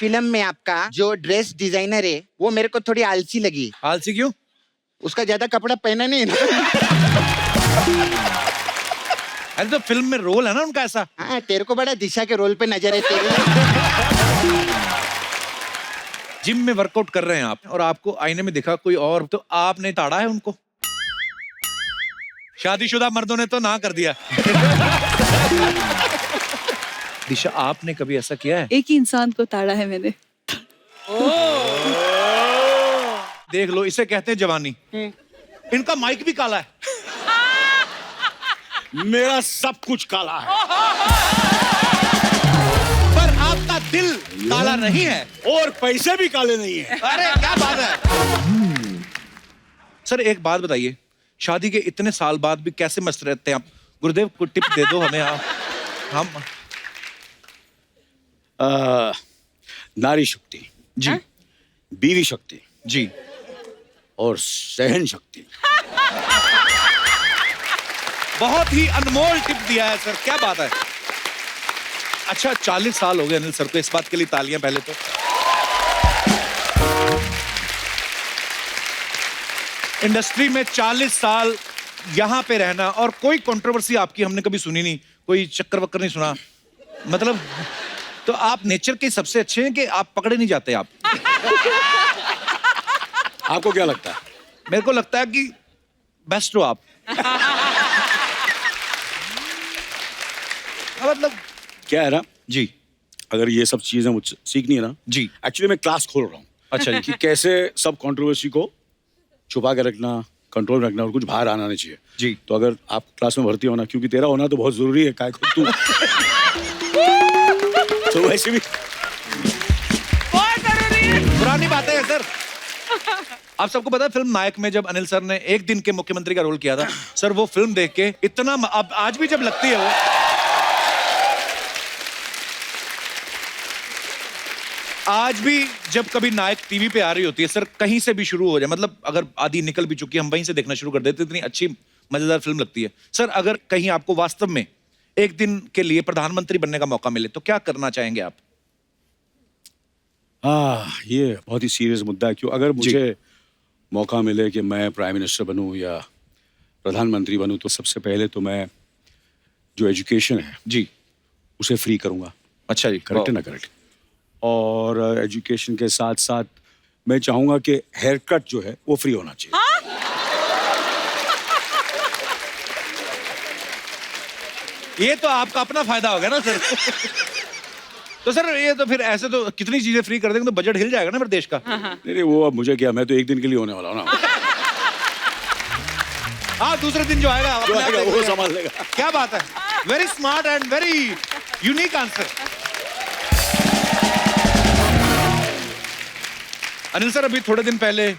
Film में आपका जो ड्रेस डिजाइनर है वो मेरे को थोड़ी आलसी लगी। आलसी क्यों? उसका ज्यादा कपड़ा पहना नहीं है ना। अरे तो फिल्म में रोल है ना उनका ऐसा। हाँ, तेरे को बड़ा दिशा के रोल पे नजर है तेरे। जिम में वर्कआउट कर रहे हैं आप और आपको आईने में दिखा कोई और, तो आपने ताड़ा है उनको। शादीशुदा मर्दों ने तो ना कर दिया। दिशा, आपने कभी ऐसा किया है? एक ही इंसान को ताड़ा है मैंने। देख लो, इसे कहते हैं जवानी। इनका माइक भी काला है। मेरा सब कुछ काला है पर आपका दिल काला नहीं है और पैसे भी काले नहीं है। अरे क्या बात है। सर एक बात बताइए, शादी के इतने साल बाद भी कैसे मस्त रहते हैं आप? गुरुदेव को टिप दे दो हमें आप। हम नारी शक्ति जी बीवी शक्ति जी और सहन शक्ति। बहुत ही अनमोल टिप दिया है सर, क्या बात है। अच्छा 40 साल हो गए अनिल सर को, इस बात के लिए तालियां पहले तो। इंडस्ट्री में 40 साल यहां पे रहना और कोई कंट्रोवर्सी आपकी हमने कभी सुनी नहीं, कोई चक्कर वक्कर नहीं सुना। मतलब तो आप नेचर के सबसे अच्छे हैं कि आप पकड़े नहीं जाते आप। आपको क्या लगता है? मेरे को लगता है कि बेस्ट हो आप। मतलब क्या है ना जी अगर ये सब चीजें मुझसे सीखनी है ना जी। एक्चुअली मैं क्लास खोल रहा हूँ। अच्छा जी। कि कैसे सब कंट्रोवर्सी को छुपा के रखना, कंट्रोल रखना और कुछ बाहर आना नहीं चाहिए जी। तो अगर आप क्लास में भर्ती होना, क्योंकि तेरा होना तो बहुत जरूरी है, काय खुद तू। तो वैसे भी पुरानी बातें हैं सर। आप सबको पता है फिल्म नायक में जब अनिल सर ने एक दिन के मुख्यमंत्री का रोल किया था सर, वो फिल्म देख के इतना अब आज भी जब लगती है वो, आज भी जब कभी नायक टीवी पे आ रही होती है सर, कहीं से भी शुरू हो जाए, मतलब अगर आधी निकल भी चुकी है हम वहीं से देखना शुरू कर देते, इतनी अच्छी मजेदार फिल्म लगती है सर। अगर कहीं आपको वास्तव में एक दिन के लिए प्रधानमंत्री बनने का मौका मिले तो क्या करना चाहेंगे आप? ये बहुत ही सीरियस मुद्दा है। क्यों अगर मुझे मौका मिले कि मैं प्राइम मिनिस्टर बनूं या प्रधानमंत्री बनूं तो सबसे पहले तो मैं जो एजुकेशन है जी उसे फ्री करूंगा। अच्छा जी, करेक्ट है ना? करेक्ट। और एजुकेशन के साथ साथ मैं चाहूंगा कि हेयर कट जो है वो फ्री होना चाहिए। ये तो आपका अपना फायदा हो गया ना सर। तो सर ये तो फिर ऐसे तो कितनी चीजें फ्री कर देंगे तो बजट हिल जाएगा ना फिर देश का। नहीं वो अब मुझे क्या, मैं तो एक दिन के लिए होने वाला हूँ ना। हाँ, दूसरे दिन जो आएगा जो अपने आप आएगा वो देखेगा। संभाल लेगा। क्या बात है, very smart and very unique answer. Anil sir, अभी थोड़े दिन पहले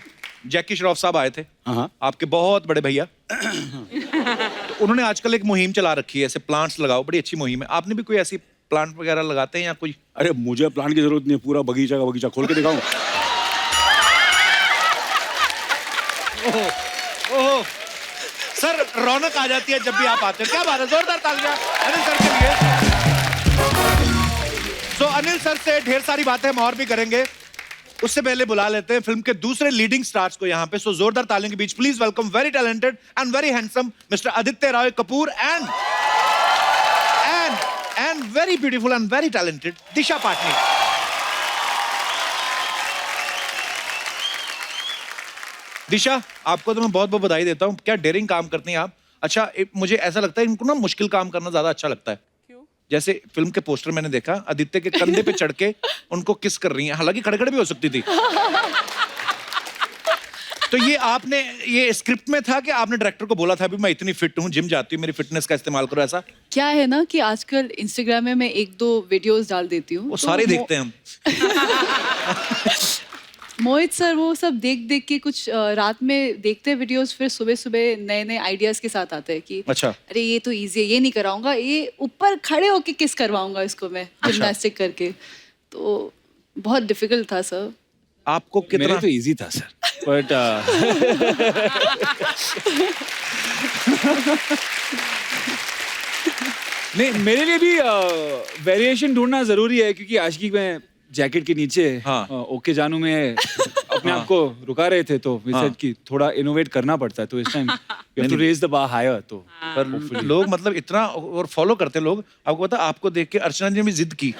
जैकी श्रॉफ साहब आए थे, हाँ। आपके बहुत बड़े भैया। तो उन्होंने आजकल एक मुहिम चला रखी है, ऐसे प्लांट्स लगाओ, बड़ी अच्छी मुहिम है। आपने भी कोई ऐसी प्लांट वगैरह लगाते हैं या कोई? अरे मुझे प्लांट की जरूरत नहीं है, पूरा बगीचा का बगीचा खोल के दिखाऊं? ओहो सर, रौनक आ जाती है जब भी आप आते हैं। क्या बात है, जोरदार तालियां अनिल सर के लिए। तो अनिल सर से ढेर सारी बातें हम और भी करेंगे, उससे पहले बुला लेते हैं फिल्म के दूसरे लीडिंग स्टार्स को यहाँ पे। सो जोरदार तालियों के बीच please welcome very talented and very handsome mister Aditya Roy Kapur and very beautiful and very talented Disha Patani. Disha, आपको तो मैं बहुत बहुत बधाई देता हूँ, क्या डेयरिंग काम करती हैं आप। अच्छा, मुझे ऐसा लगता है इनको ना मुश्किल काम करना ज्यादा अच्छा लगता है। क्यों? जैसे फिल्म के पोस्टर मैंने देखा, आदित्य के कंधे पे चढ़ के उनको किस कर रही हैं, हालांकि खड़े खड़े भी हो सकती थी। तो ये आपने ये स्क्रिप्ट में था कि आपने डायरेक्टर को बोला था भी मैं इतनी फिट हूँ, जिम जाती हूँ, मेरी फिटनेस का इस्तेमाल करो, ऐसा? क्या है ना कि आजकल इंस्टाग्राम में मैं 1-2 वीडियोस डाल देती हूँ, वो तो सारे देखते हैं हम। मोहित सर वो सब देख देख के कुछ रात में देखते हैं वीडियोस, फिर सुबह सुबह नए नए आइडियाज के साथ आते हैं कि अच्छा, अरे ये तो इजी है, ये नहीं कराऊंगा, ये ऊपर खड़े होके किस करवाऊंगा इसको मैं जिम्नास्टिक करके। तो बहुत डिफिकल्ट था सर। आपको कितना? मेरे तो इजी था सर, बट नहीं, मेरे लिए भी वेरिएशन ढूंढना जरूरी है, क्योंकि आशिकी में जैकेट के नीचे हाँ। ओके जानू में अपने आप को रुका रहे थे, तो we said कि थोड़ा इनोवेट करना पड़ता है, तो इस time we have to raise the bar higher, तो पर लोग मतलब इतना और फॉलो करते हैं लोग। आपको पता, आपको देख के अर्चना जी ने भी जिद की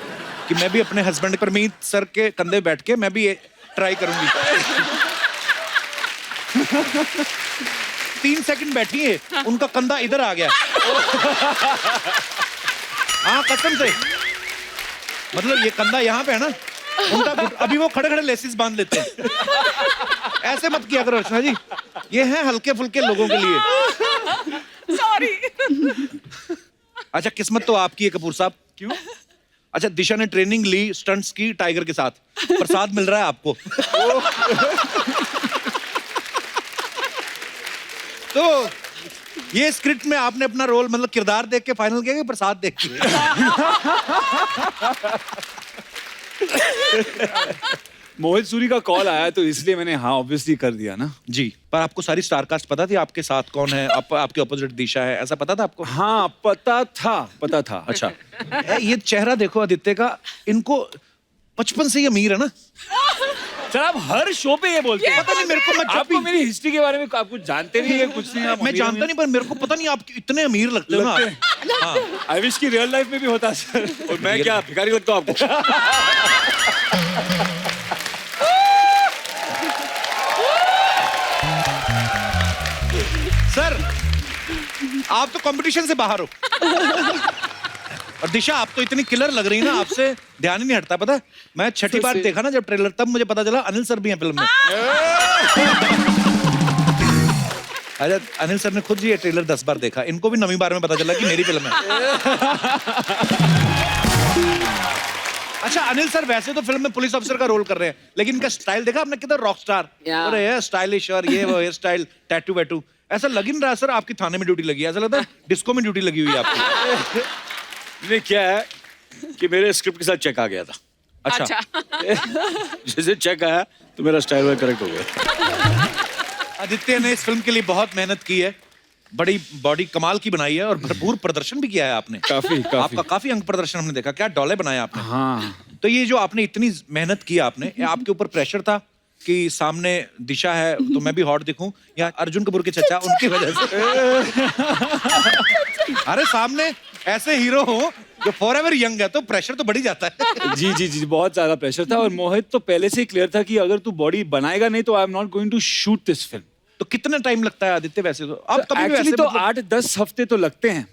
कि मैं भी अपने हस्बैंड परमीत सर के कंधे बैठ के मैं भी ये ट्राई करूंगी। 3 सेकंड बैठी है, उनका कंधा इधर आ गया। हाँ कसम से, मतलब ये कंधा यहाँ पे है ना, उनका अभी वो खड़े खड़े लेसिस बांध लेते हैं। ऐसे मत किया करो अर्चना जी, ये है हल्के फुल्के लोगों के लिए। सॉरी। अच्छा किस्मत तो आपकी है कपूर साहब। क्यों? अच्छा दिशा ने ट्रेनिंग ली स्टंट्स की टाइगर के साथ, प्रसाद मिल रहा है आपको। तो ये स्क्रिप्ट में आपने अपना रोल मतलब किरदार देख के फाइनल किया कि प्रसाद देख के? मोहित सूरी का कॉल आया तो इसलिए मैंने हाँ ऑब्वियसली कर दिया ना। जी, पर आपको सारी स्टार कास्ट पता थी आपके साथ कौन है, आपके ऑपोजिट दिशा है, ऐसा पता था आपको? हाँ पता था। अच्छा ये चेहरा देखो आदित्य का, इनको 55 से ही अमीर है ना। सर आप हर शो पे ये बोलते हैं। पता नहीं मेरे को, मैं जब आपको भी मेरी हिस्ट्री के बारे में आप कुछ जानते नहीं है, कुछ नहीं। आप मैं जानता नहीं, पर मेरे को पता नहीं आप इतने अमीर लगते हो ना आप। हाँ। आई विश की रियल लाइफ में भी होता सर। और मैं क्या भिखारी लगता हूँ आपको? सर आप तो कंपटीशन से बाहर हो। और दिशा आप तो इतनी किलर लग रही ना, आपसे ध्यान ही नहीं हटता। पता है मैं छठी बार देखा ना जब ट्रेलर, तब मुझे पता चला अनिल सर भी हैं फिल्म में। अरे अनिल सर ने खुद ही ये ट्रेलर 10 बार देखा, इनको भी 9वीं बार में पता चला कि मेरी फिल्म है। अच्छा अनिल सर वैसे तो फिल्म में पुलिस ऑफिसर का रोल कर रहे हैं, लेकिन इनका स्टाइल देखा आपने किधर रॉक स्टार, अरे ये स्टाइलिश और ये वो हेयर स्टाइल, टैटू वैटू, ऐसा लग ही नहीं रहा सर आपकी थाने में ड्यूटी लगी है, ऐसा लगता है डिस्को में ड्यूटी लगी हुई है आपकी। ये क्या है कि मेरे स्क्रिप्ट के साथ चेक आ गया था। अच्छा जैसे चेक आया तो मेरा स्टाइल करेक्ट हो गया। आदित्य ने इस फिल्म के लिए बहुत मेहनत की है, बड़ी बॉडी कमाल की बनाई है और भरपूर प्रदर्शन भी किया है आपने। काफी आपका काफी अंग प्रदर्शन हमने देखा, क्या डोले बनाया आपने। हाँ। तो ये जो आपने इतनी मेहनत की आपने, आपके ऊपर प्रेशर था कि सामने दिशा है तो मैं भी हॉट दिखूं, या अर्जुन कपूर के चचा उनकी वजह से? अरे सामने ऐसे हीरो हो जो फॉरएवर यंग है तो प्रेशर तो बढ़ ही जाता है। जी बहुत ज्यादा प्रेशर था, और मोहित तो पहले से ही क्लियर था कि अगर तू बॉडी बनाएगा नहीं तो I am not going to shoot this film. तो कितना टाइम लगता है आदित्य वैसे तो? आप कभी एक्चुअली तो मतलब 8-10 हफ्ते तो लगते हैं,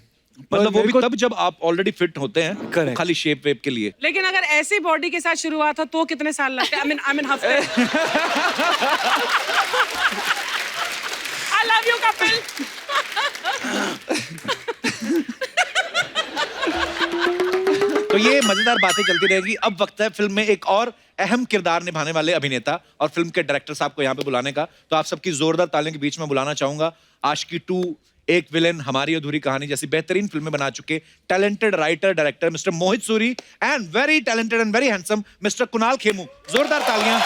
मतलब वो भी को तब जब आप ऑलरेडी फिट होते हैं, Correct. खाली शेप वेप के लिए। लेकिन अगर ऐसी बॉडी के साथ शुरुआत हो तो कितने साल लगते हैं? I mean हफ्ते। I love you couple। तो ये मजेदार बातें चलती रहेगी। अब वक्त है फिल्म में एक और अहम किरदार निभाने वाले अभिनेता और फिल्म के डायरेक्टर साहब को यहाँ पे बुलाने का। तो आप सबकी जोरदार तालियों के बीच में बुलाना चाहूंगा आशिकी 2, एक विलेन, हमारी अधूरी कहानी जैसी बेहतरीन फिल्में बना चुके talented writer director mister Mohit Suri and very talented and very handsome mister Kunal Khemu. जोरदार तालियां।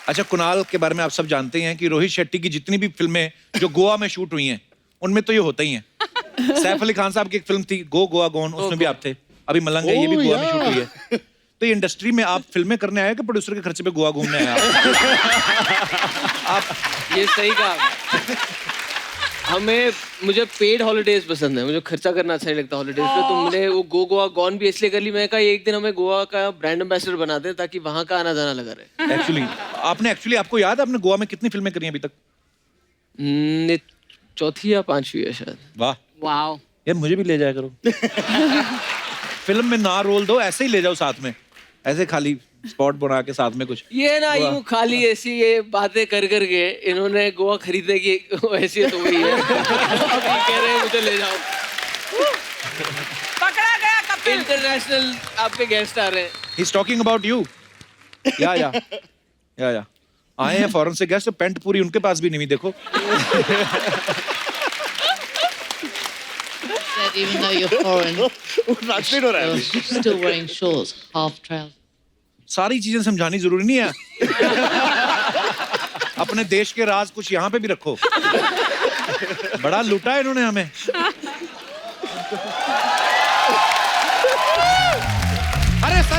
अच्छा कुणाल के बारे में आप सब जानते हैं कि रोहित शेट्टी की जितनी भी फिल्में जो गोवा में शूट हुई हैं उनमें तो ये होता ही है। सैफ अली खान साहब की एक फिल्म थी गो गोवा गोन, उसमें भी आप थे। अभी मलंग है, ये भी गोवा में शूट हुई है। तो ये इंडस्ट्री में आप फिल्में करने आए कि प्रोड्यूसर के खर्चे पे गोवा घूमने आए आप? ये सही कहा। मुझे पेड हॉलिडेज पसंद है, मुझे खर्चा करना अच्छा नहीं लगता हॉलिडेज पे। तो मैंने वो गोवा गॉन भी इसलिए कर ली, मैं कहा एक दिन हमें गोवा का ब्रांड एम्बेसडर बना दें ताकि वहां का आना जाना लगा रहे। एक्चुअली आपको याद है आपने गोवा में कितनी फिल्में करी हैं अभी तक? ये 4थी या 5वीं है शायद। वाह वाओ यार, मुझे भी ले जाया करो। फिल्म में ना रोल दो, ऐसे ही ले जाओ साथ में, ऐसे खाली स्पॉट बना के साथ में कुछ। ये ना यूं खाली ऐसी ये बातें कर के इन्होंने गोवा खरीदने की हैसियत हो गई है। अभी कह रहे हैं मुझे ले जाओ। पकड़ा गया कपिल। इंटरनेशनल आपके गेस्ट आ रहे हैं। He is talking about you. या आए हैं फॉरेन से गेस्ट, पेंट पूरी उनके पास भी नहीं हुई देखो। That even though you're foreign, you're still wearing shorts, half trousers. सारी चीजें समझानी जरूरी नहीं है। अपने देश के राज कुछ यहाँ पे भी रखो। बड़ा लूटा है इन्होंने हमें।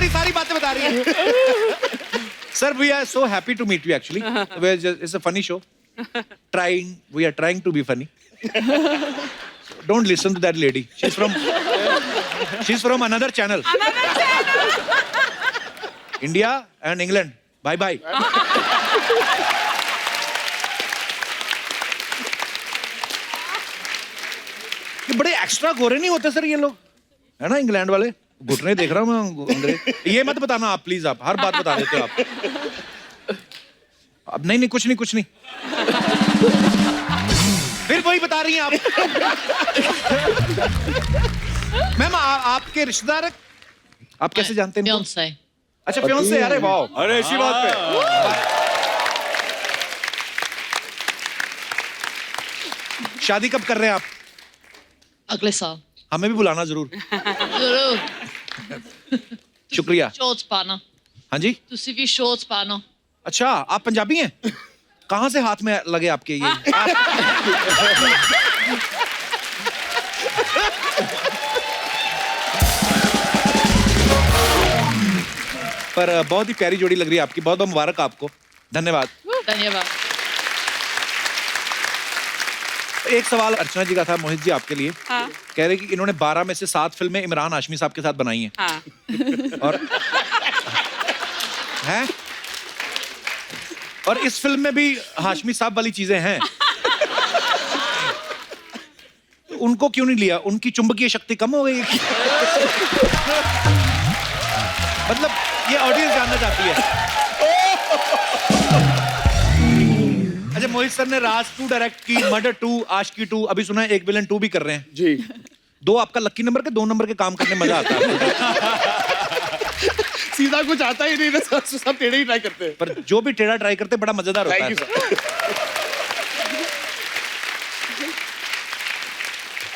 सारी बातें बता रही है। Sir we are so happy to meet you actually, it's a funny show, we are trying to be funny. Don't listen to that lady, she is from another channel. India and England, bye bye. ये बड़े extra गोरे नहीं होते sir ये लोग, है ना England वाले? घुटने देख रहा हूँ मैं अंग्रेज। ये मत बताना आप प्लीज, आप हर बात बता देते हो आप। अब नहीं कुछ नहीं। फिर वही बता रही हैं आप। मैम आपके रिश्तेदार हैं? आप कैसे जानते हैं इनको? Beyonce. अच्छा फियांसे, अरे वाह, अरे ऐसी बात पे शादी कब कर रहे हैं आप? Ugly Sal. हमें भी बुलाना जरूर। Zero. शुक्रिया। Shorts partner. हाँ जी, To see shorts partner. अच्छा आप पंजाबी हैं? कहाँ से हाथ में लगे आपके ये? पर बहुत ही प्यारी जोड़ी लग रही है आपकी, बहुत बहुत मुबारक आपको, धन्यवाद। धन्यवाद। एक सवाल अर्चना जी का था मोहित जी आपके लिए। हाँ। कह रहे कि इन्होंने 12 में से 7 फिल्में इमरान हाशमी साहब के साथ बनाई हैं। हाँ। और इस फिल्म में भी हाशमी साहब वाली चीजें हैं। उनको क्यों नहीं लिया? उनकी चुंबकीय शक्ति कम हो गई? मतलब ये ऑडियंस जानना चाहती है। अच्छा मोहित सर ने राज 2 डायरेक्ट की, मर्डर 2, आशिकी 2, अभी सुना है एक विलन 2 भी कर रहे हैं जी। 2 आपका लकी नंबर के, 2 नंबर के काम करने में मजा आता है। सीधा कुछ आता ही नहीं, सब टेढ़े ही ट्राई करते हैं। पर जो भी टेढ़ा ट्राई करते बड़ा मजेदार होता है।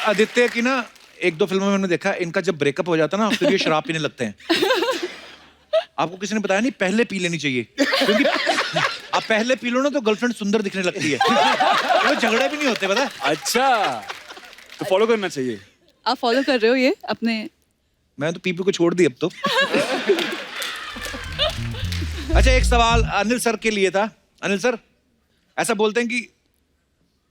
आदित्य की ना 1-2 फिल्मों में मैंने देखा, इनका जब ब्रेकअप हो जाता है ना फिर ये शराब पीने लगते हैं। आपको किसी ने बताया नहीं पहले पी लेनी चाहिए, क्योंकि आप पहले पी लो ना तो गर्लफ्रेंड सुंदर दिखने लगती है। वो झगड़े भी नहीं होते, पता है? अच्छा, तो फॉलो करना चाहिए। आप फॉलो कर रहे हो ये अपने? मैं तो पीपी को छोड़ दी अब तो। अच्छा एक सवाल अनिल सर के लिए था। अनिल सर, ऐसा बोलते हैं कि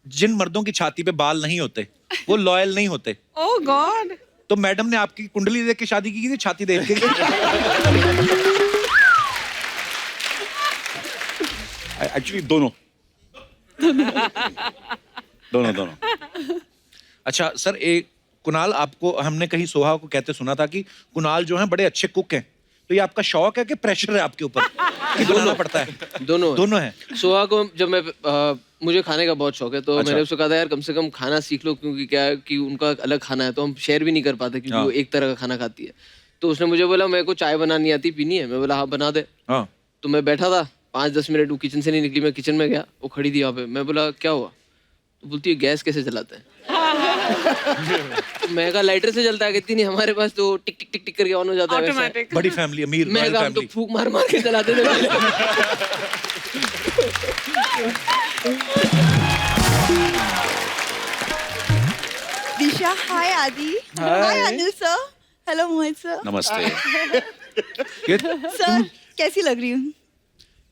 जिन मर्दों की छाती पे बाल नहीं होते वो लॉयल नहीं होते। ओह गॉड। तो मैडम ने आपकी कुंडली देख के शादी की थी, छाती देख के? एक्चुअली दोनों। अच्छा सर, एक कुणाल, आपको हमने कहीं सोहा को कहते सुना था कि कुणाल जो है बड़े अच्छे कुक हैं, तो ये आपका शौक है कि प्रेशर है आपके ऊपर कि बनाना पड़ता है? दोनों है। सोहा को जब मैं मुझे खाने का बहुत शौक है, तो अच्छा। मैंने उसको कहा था यार कम से कम खाना सीख लो, क्योंकि क्या है कि उनका अलग खाना है तो हम शेयर भी नहीं कर पाते, क्योंकि वो एक तरह का खाना खाती है। तो उसने मुझे बोला मेरे को चाय बनानी आती, पीनी है? मैं बोला हाँ बना दे। हाँ। तो मैं बैठा था 5-10 मिनट, वो किचन से नहीं निकली, मैं किचन में गया, वो खड़ी थी वहाँ पे। मैं बोला क्या हुआ? तो बोलती है गैस कैसे जलाते हैं? तो मैं कहा लाइटर से जलता है। कहती नहीं, हमारे पास तो टिक टिक टिक टिक करके ऑन हो जाता है। ऑटोमेटिक। बड़ी फैमिली, अमीर मैं कहा हम तो फूक मार मार के जलाते थे पहले। दिशा, हाय आदि। हाय अनिल सर। हेलो मोहित सर। नमस्ते। सर कैसी लग रही हूँ?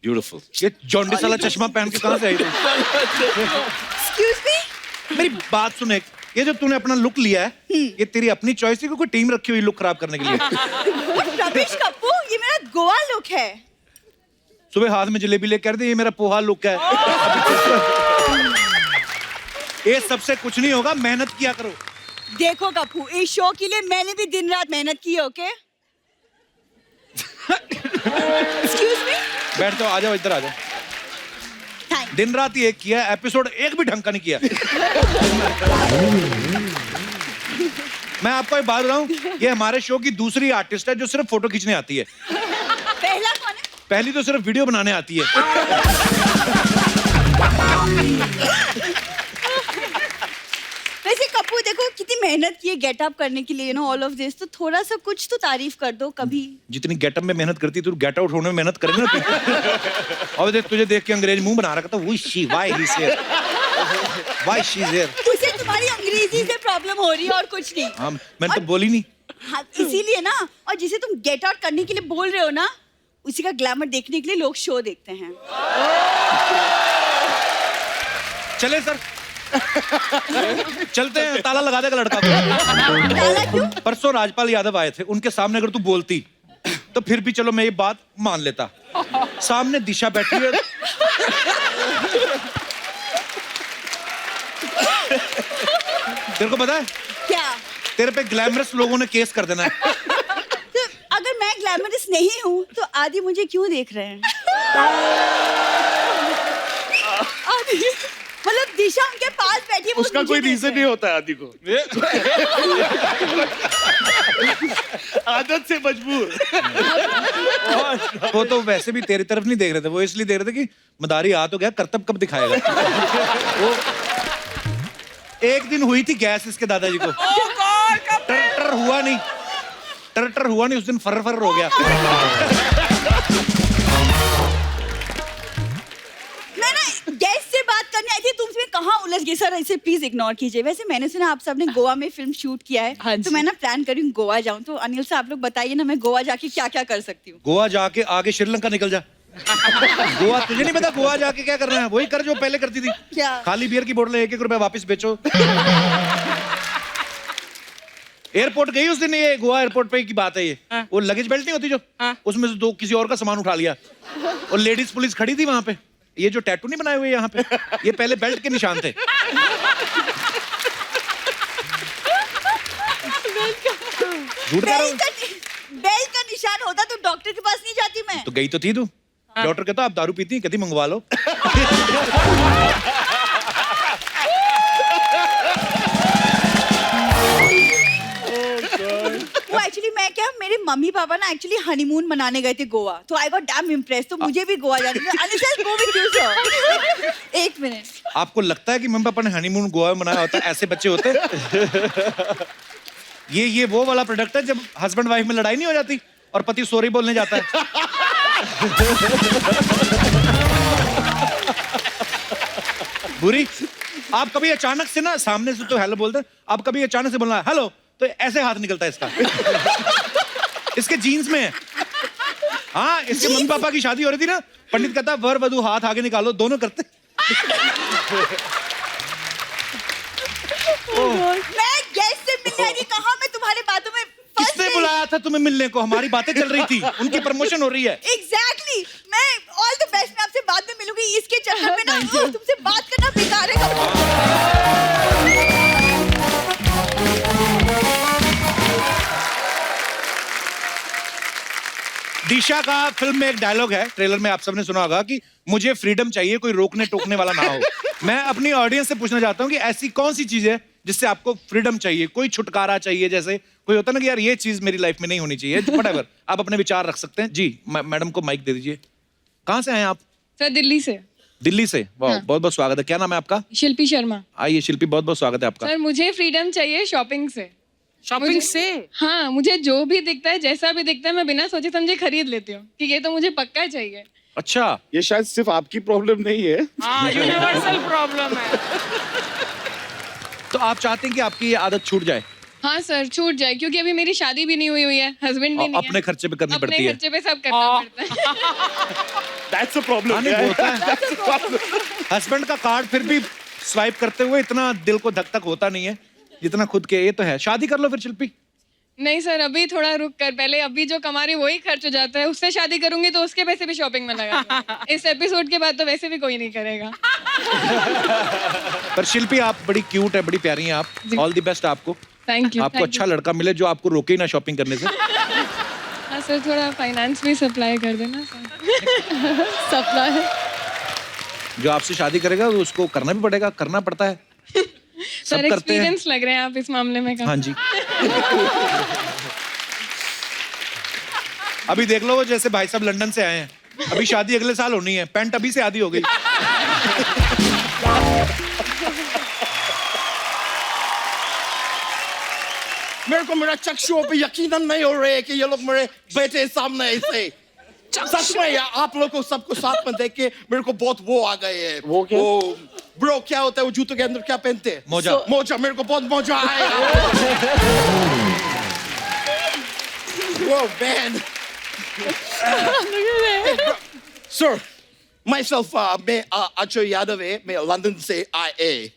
ब्यूटीफुल। ये जॉन्डिस वाला चश्मा पहन के कहाँ से आई तू? Excuse me. मेरी बात सुन, एक ये जो तूने अपना लुक लिया है, ये तेरी अपनी चॉइस है कि कोई टीम रखी हुई लुक खराब करने के लिए? रमेश कप्पू, ये मेरा गोवा लुक है। सुबह हाथ में जलेबी लेकर दे, ये मेरा पोहा लुक है। ये सबसे कुछ नहीं होगा, मेहनत किया करो। देखो कप्पू, इस शो के लिए मैंने भी दिन रात मेहनत की है, ओके? Excuse me. बैठ जाओ, आ जाओ, इधर आ जाओ। दिन रात ही एक किया, एपिसोड एक भी ढंग का नहीं किया। मैं आपको एक बात बताऊं, ये हमारे शो की दूसरी आर्टिस्ट है जो सिर्फ फोटो खींचने आती है। पहला कौन है? पहली तो सिर्फ वीडियो बनाने आती है। वैसे कप्पू देखो कितनी मेहनत की है गेटअप करने के लिए, you know all of this, तो थोड़ा सा कुछ तो तारीफ कर दो कभी। जितनी गेटअप में मेहनत करती तू गेट आउट होने में मेहनत करे ना। और देख तुझे देख के अंग्रेज मुंह बना रखा था। Why she is here. उसे तुम्हारी अंग्रेजी से प्रॉब्लम हो रही है और कुछ नहीं। हाँ, मैंने तो बोली नहीं। हाँ इसीलिए ना, और जिसे तुम गेट आउट करने के लिए बोल रहे हो ना, उसी का ग्लैमर देखने के लिए लोग शो देखते हैं। चले सर। चलते हैं, ताला लगा देगा लड़का को। ताला क्यों? परसों राजपाल यादव आए थे, उनके सामने अगर तू बोलती तो फिर भी चलो मैं ये बात मान लेता। सामने दिशा बैठी है। तेरे को पता है क्या? तेरे पे ग्लैमरस लोगों ने केस कर देना है। तो अगर मैं ग्लैमरस नहीं हूँ तो आदि मुझे क्यों देख रहे हैं? आदि मतलब दिशा उनके पास बैठी है, वो उसका मुझे कोई देख रीजन रहे नहीं होता है आदि को। आदत से मजबूर। वो तो वैसे भी तेरी तरफ नहीं देख रहे थे, वो इसलिए देख रहे थे कि मदारी आ तो गया, करतब कब दिखाएगा। वो एक दिन हुई थी गैस इसके दादाजी को, टर हुआ नहीं, टर हुआ नहीं, उस दिन फर हो गया। मैं ना गेस्ट से बात करने आई थी, तुमसे कहाँ उलझ गई? सर इसे प्लीज इग्नोर कीजिए। वैसे मैंने सुना आप सबने गोवा में फिल्म शूट किया है, हाँ जी। तो मैं ना प्लान कर रही हूँ गोवा जाऊँ। तो अनिल से आप लोग बताइए ना, मैं गोवा जाके क्या क्या कर सकती हूँ? गोवा जाके आगे श्रीलंका निकल जा। गोवा तुझे नहीं पता गोवा जाके क्या करना है? वही कर जो पहले करती थी। क्या? खाली बियर की बोतलें 1-1 रुपए वापस बेचो। एयरपोर्ट गई उस दिन, ये गोवा एयरपोर्ट पे की बात है ये। वो लगेज बेल्ट नहीं होती जो, उसमें से दो किसी और का सामान उठा लिया, और लेडीज पुलिस खड़ी थी वहां पे। ये जो टैटू नहीं बनाए हुए यहाँ पे, ये पहले बेल्ट के निशान थे। झूठ कह रहा हूँ। बेल्ट का निशान होता तो डॉक्टर के पास नहीं जाती मैं। तो गई तो थी तू। डॉक्टर कहता आप दारू पीती हैं, कहती मंगवा लो। वो एक्चुअली मैं क्या, मेरे मम्मी पापा ना एक्चुअली हनीमून मनाने गए थे गोवा, तो आई गॉट डैम इम्प्रेस, तो मुझे भी गोवा जाना था। Anil sir go with you sir. एक मिनट, आपको लगता है कि मम्मी पापा ने हनीमून गोवा में मनाया होता है? ऐसे बच्चे होते। ये वो वाला प्रोडक्ट है जब हस्बैंड वाइफ में लड़ाई नहीं हो जाती और पति सॉरी बोलने जाता है। बुरी, आप कभी अचानक से ना सामने से तो हेलो बोलते हैं, आप कभी अचानक से बोलना है हेलो, तो ऐसे हाथ निकलता है इसका। इसके जीन्स में है। हाँ, इसके मम्मी पापा की शादी हो रही थी ना, पंडित कहता वर वधू हाथ आगे निकालो, दोनों करते। मैं गेस्ट से मिलने आई थी, कहाँ मैं तुम्हारे बातों में फंस किसने गई? बुलाया था तुम्हें मिलने को? हमारी बातें चल रही थी, उनकी प्रमोशन हो रही है। Exactly. मैं ऑल द बेस्ट, मैं आपसे बाद में मिलूंगी। इसके चक्कर में ना तुमसे बात करना बेकार है। दिशा का फिल्म में एक डायलॉग है, ट्रेलर में आप सबने सुना होगा कि मुझे फ्रीडम चाहिए, कोई रोकने टोकने वाला ना हो। मैं अपनी ऑडियंस से पूछना चाहता हूँ कि ऐसी कौन सी चीज है जिससे आपको फ्रीडम चाहिए, कोई छुटकारा चाहिए? जैसे कोई होता ना कि यार ये चीज मेरी लाइफ में नहीं होनी चाहिए, व्हाटएवर। आप अपने विचार रख सकते हैं। जी मैडम को माइक दे दीजिए। कहाँ से आए आप? सर दिल्ली से। दिल्ली से। वाह, बहुत बहुत स्वागत है। क्या नाम है आपका? शिल्पी शर्मा। आइए शिल्पी, बहुत बहुत स्वागत है आपका। सर मुझे फ्रीडम चाहिए शॉपिंग से। शॉपिंग से? हाँ, मुझे जो भी दिखता है, जैसा भी दिखता है, मैं बिना सोचे समझे खरीद लेती हूँ कि ये तो मुझे पक्का चाहिए। अच्छा, ये शायद सिर्फ आपकी प्रॉब्लम नहीं है। हाँ, यूनिवर्सल प्रॉब्लम है। तो आप चाहते हैं कि आपकी ये आदत छूट जाए? हाँ सर, छूट जाए, क्योंकि अभी मेरी शादी भी नहीं हुई है, हस्बैंड भी नहीं है। अपने खर्चे पे करनी अपने पड़ती है। खर्चे पे सब करना पड़ता है। That's a problem. हाँ, नहीं, वो होता है। हस्बैंड का कार्ड फिर भी स्वाइप करते हुए इतना दिल को धक धक होता नहीं है जितना खुद के। ये तो है। शादी कर लो फिर शिल्पी। नहीं सर, अभी थोड़ा रुक कर, पहले अभी जो कमा रही वही खर्च हो जाता है, उससे शादी करूंगी तो उसके पैसे भी शॉपिंग में लगा दूंगी। इस एपिसोड के बाद तो वैसे भी कोई नहीं करेगा। पर शिल्पी आप बड़ी क्यूट है, बड़ी प्यारी हैं आप। ऑल द बेस्ट आपको। Thank you. आपको अच्छा लड़का मिले जो आपको रोके ही ना शॉपिंग करने से। हाँ सर, थोड़ा फाइनेंस भी सप्लाई कर देना सर। सप्लाई। जो आपसे शादी करेगा उसको करना भी पड़ेगा, करना पड़ता है। सर करते हैं। एक्सपीरियंस लग रहे हैं आप इस मामले में। हाँ जी। अभी देख लो, वो जैसे भाई साहब लंदन से आए हैं, अभी शादी अगले साल होनी है, पैंट अभी से आधी हो गई। मेरे को मेरा चक्षुओं पे यकीनन नहीं हो रहा है कि ये लोग मेरे बेटे सामने ऐसे। सच में यार, आप लोग को सबको साथ में देख के मेरे को बहुत वो आ गए हैं। वो क्या? ब्रो क्या होता है वो जूतों के अंदर क्या पहनते हैं? मोजा। मोजा, मेरे को बहुत मोजा आया। Whoa, man. Sir, myself, मैं अजय यादव है, मैं लंदन से आए।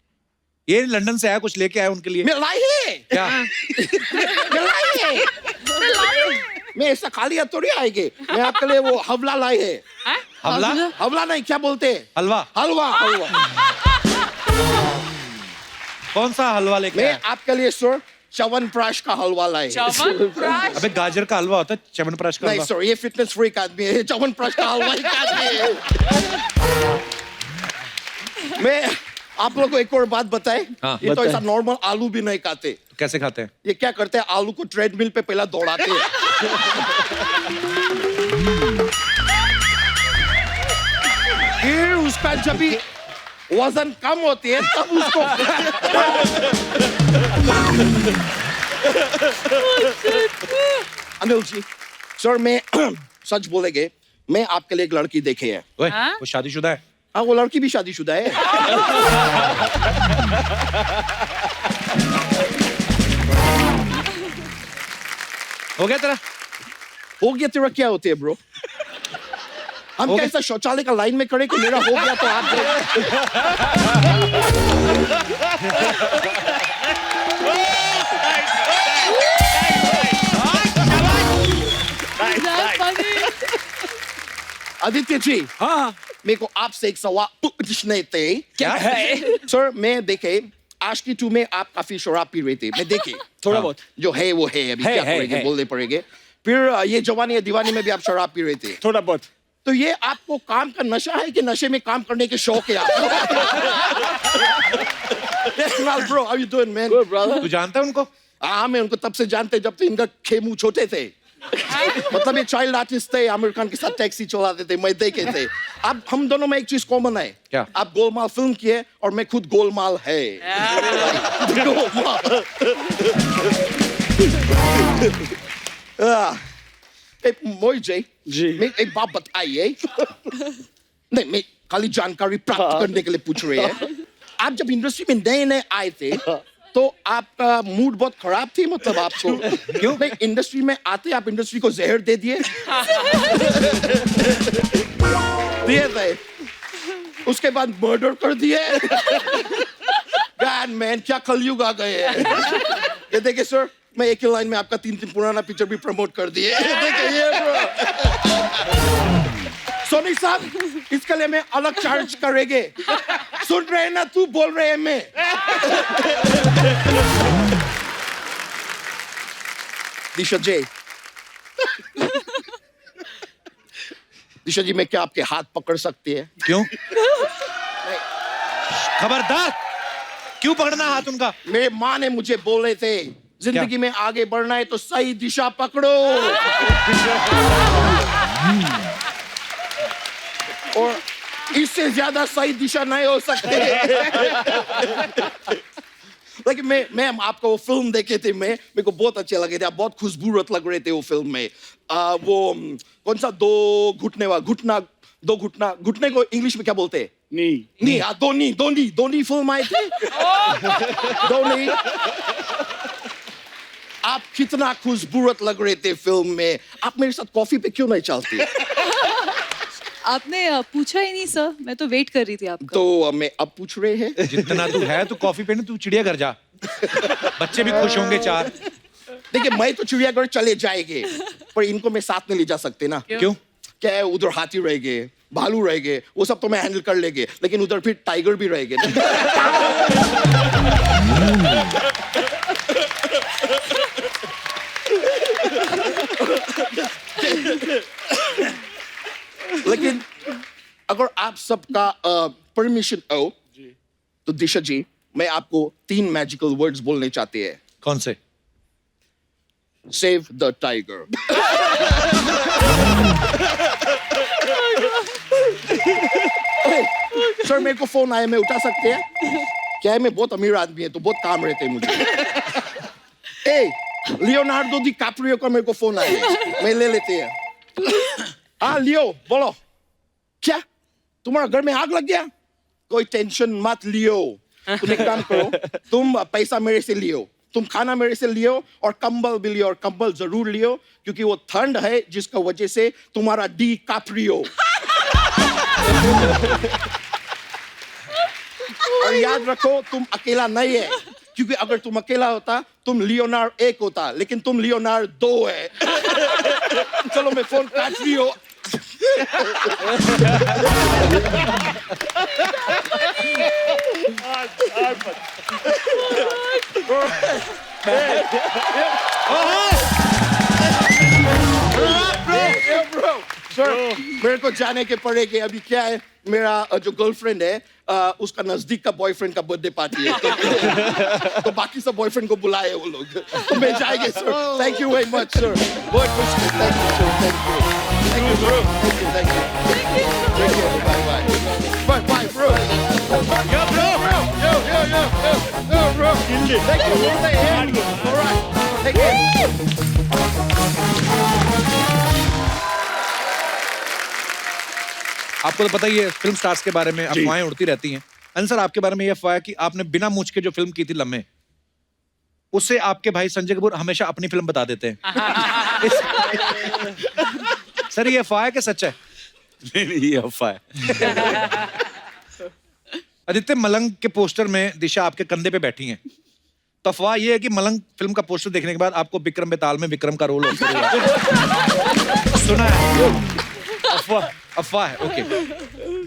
ये लंदन से आया, कुछ लेके आया उनके लिए? मैं लाई है। क्या? मैं लाई है। मैं ऐसा खाली हाथ थोड़ी आएंगे। मैं आपके लिए वो हवला लाई है। हवला? हवला नहीं, क्या बोलते हैं? हलवा? हलवा, हलवा। कौन सा हलवा लेके मैं आया? आपके लिए सर च्यवनप्राश का हलवा लाई। अबे गाजर का हलवा होता है, च्यवनप्राश का नहीं हलवा। सर, ये फिटनेस फ्रीक आदमी है, च्यवनप्राश का हलवा ही आदमी है। मैं आप लोगों को एक और बात बताए, हाँ, ये तो बताएं। ऐसा नॉर्मल आलू भी नहीं खाते। कैसे खाते हैं? ये क्या करते हैं, आलू को ट्रेडमिल पे पहला दौड़ाते हैं। फिर उसका जब भी वजन कम होती है तब उसको अनिल जी, सर मैं सच बोलेंगे, मैं आपके लिए एक लड़की देखे है। ओए, वो शादीशुदा है? हाँ, वो लड़की भी शादीशुदा है। हो गया तेरा? हो गया तेरा क्या होते है ब्रो? हम हो कैसा शौचालय का लाइन में खड़े कि मेरा हो गया तो आप आदित्य जी, हाँ मेरे को आपसे एक सवाल पूछने थे। क्या है? सर मैं देखे आशिकी 2 में आप काफी शराब पी रहे थे, मैं देखे थोड़ा बहुत। जो है वो है, अभी क्या करेंगे, बोलने पड़ेंगे। फिर ये जवानी है दीवानी में भी आप शराब पी रहे थे। थोड़ा बहुत। तो ये आपको काम का नशा है कि नशे में काम करने के शौक है आपको? Bro, how you doing, man? Good, brother. तू जानता है उनको? हाँ, मैं उनको तब से जानते जब तो इनका खेमू छोटे थे। मतलब ये चाइल्ड आर्टिस्ट थे, आमिर खान के साथ टैक्सी चलाते थे, मैं देखे थे। अब हम दोनों में एक चीज कॉमन है। क्या? आप गोलमाल फिल्म किए और मैं खुद गोलमाल है। मोइजे जी। मैं एक बात बताइए। नहीं, मैं खाली जानकारी प्राप्त करने के लिए पूछ रहे हैं। आप जब इंडस्ट्री में नए नए आए थे तो आपका मूड बहुत खराब थी, मतलब आपको क्यों? नहीं, इंडस्ट्री में आते आप इंडस्ट्री को जहर दे दिए। दिए थे, उसके बाद मर्डर कर दिए। God man, क्या कलयुग आ गए हैं। ये देखिए सर, मैं एक ही लाइन में आपका 3 पुराना पिक्चर भी प्रमोट कर दिए। देखिए ये bro। सोनी साहब, इसके लिए मैं अलग चार्ज करेंगे। सुन रहे हैं ना, तू बोल रहे हैं मैं। दिशा जी, दिशा जी, मैं क्या आपके हाथ पकड़ सकती है? क्यों? खबरदार! क्यों पकड़ना हाथ उनका? मेरे माँ ने मुझे बोले थे, जिंदगी में आगे बढ़ना है तो सही दिशा पकड़ो। और इससे ज्यादा सही दिशा नहीं हो सकते। लेकिन मैं आपको वो फिल्म देखे थे, मेरे को बहुत अच्छे लगे थे। आप बहुत खुशबूरत लग रहे थे वो फिल्म में। वो कौन सा दो घुटने को इंग्लिश में क्या बोलते हैं? नी। हाँ, दोनी फिल्म आई थी। दोनी। आप कितना खुशबूरत लग रहे थे फिल्म में। आप मेरे साथ कॉफी पे क्यों नहीं चलती? आपने पूछा ही नहीं सर, मैं तो वेट कर रही थी आपका। तो मैं अब पूछ रहे हैं। जितना तू है तू कॉफी पे ना, तू चिड़ियाघर जा, बच्चे भी खुश होंगे 4। देखिए, मैं तो चिड़ियाघर चले जाएंगे, पर इनको मैं साथ में ले जा सकते ना। क्यों? क्या है, उधर हाथी रहेंगे, भालू रहेंगे, वो सब तो मैं हैंडल कर लेंगे, लेकिन उधर फिर टाइगर भी रहेंगे। लेकिन अगर आप सबका परमिशन हो तो दिशा जी, मैं आपको 3 मैजिकल वर्ड्स बोलने चाहते हैं। कौन से? Save the tiger. सर, मेरे को फोन आया, मैं उठा सकते हैं? क्या है, मैं बहुत अमीर आदमी है तो बहुत काम रहते हैं मुझे। लियोनार्डो डी कैप्रियो का मेरे को फोन आया, मैं ले लेते हैं। हाँ लियो, बोलो। क्या तुम्हारा घर में आग लग गया? कोई टेंशन मत लियो, तुम एक काम करो, तुम पैसा मेरे से लियो, तुम खाना मेरे से लियो और कंबल भी लियो, और कंबल जरूर लियो क्योंकि वो ठंड है जिसका वजह से तुम्हारा डी काप्रियो। और याद रखो तुम अकेला नहीं है, क्योंकि अगर तुम अकेला होता तुम लियोनार्ड 1 होता, लेकिन तुम लियोनार्ड 2 है। चलो मैं फोन काट रही हूँ। Sir, मेरे को जाने के पड़ेगा। अभी क्या है, मेरा जो गर्लफ्रेंड है उसका नजदीक का बॉयफ्रेंड का बर्थडे पार्टी है, तो बाकी सब बॉयफ्रेंड को बुलाए वो लोग, तो मैं जाएंगे sir. Thank you very much sir, बहुत खुश। Thank you sir, thank you bro, thank you, bye bye bro, yo bro, yo bro, thank you, all right, take care। आपको तो पता ही है फिल्म स्टार्स के बारे में अफवाहें उड़ती रहती हैं। अनिल सर, आपके बारे में ये अफवाह है कि आपने बिना मूंछ के जो फिल्म की थी लम्हे, उससे आपके भाई संजय कपूर हमेशा अपनी फिल्म बता देते हैं। सर ये अफवाह है कि सच है? नहीं, ये अफवाह है। आदित्य, मलंग के पोस्टर में दिशा आपके कंधे पे बैठी हैं, तो अफवाह ये है कि मलंग फिल्म का पोस्टर देखने के बाद आपको विक्रम बेताल में विक्रम का रोल सुना है? अफवाह है, ओके।